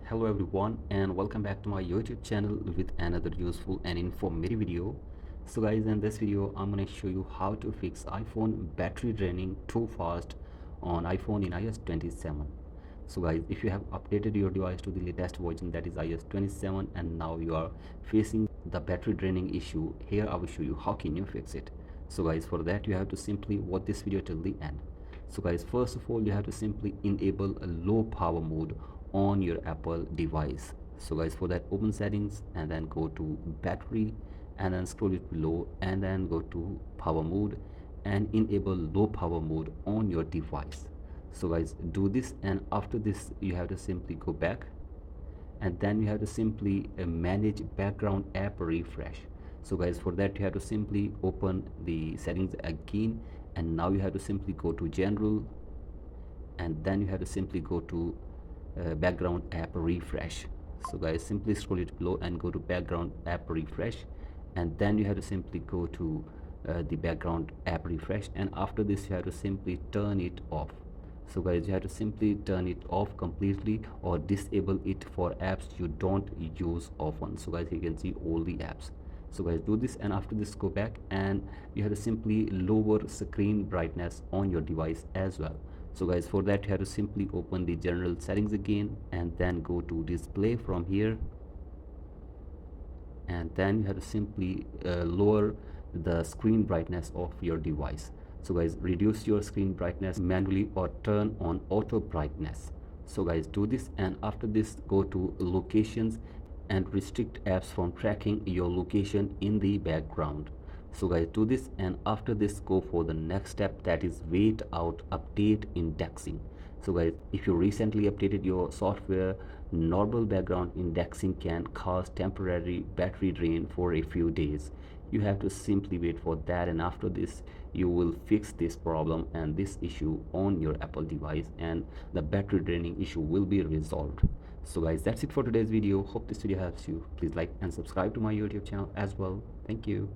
Hello everyone and welcome back to my YouTube channel with another useful and informative video. So guys, in this video I'm going to show you how to fix iPhone battery draining too fast on iPhone in iOS 27. So guys, if you have updated your device to the latest version, that is iOS 27, and now you are facing the battery draining issue, here I will show you how can you fix it. So guys, for that you have to simply watch this video till the end. So guys, first of all you have to simply enable a low power mode on your Apple device. So guys, for that open settings and then go to battery and then scroll it below and then go to power mode and enable low power mode on your device. So guys, do this, and after this you have to simply go back and then you have to simply manage background app refresh. So guys, for that you have to simply open the settings again, and now you have to simply go to general and then you have to simply go to background app refresh. So guys, simply scroll it below and go to background app refresh, and then you have to simply go to the background app refresh, and after this you have to simply turn it off. So guys, you have to simply turn it off completely or disable it for apps you don't use often. So guys, you can see all the apps. So guys, do this, and after this go back and you have to simply lower screen brightness on your device as well. So guys, for that you have to simply open the general settings again and then go to display from here, and then you have to simply lower the screen brightness of your device. So guys, reduce your screen brightness manually or turn on auto brightness. So guys, do this, and after this go to locations and restrict apps from tracking your location in the background. So guys, do this, and after this go for the next step, that is wait out update indexing. So guys, if you recently updated your software, normal background indexing can cause temporary battery drain for a few days. You have to simply wait for that, and after this you will fix this problem and this issue on your Apple device, and the battery draining issue will be resolved. So guys, that's it for today's video. Hope this video helps you. Please like and subscribe to my YouTube channel as well. Thank you.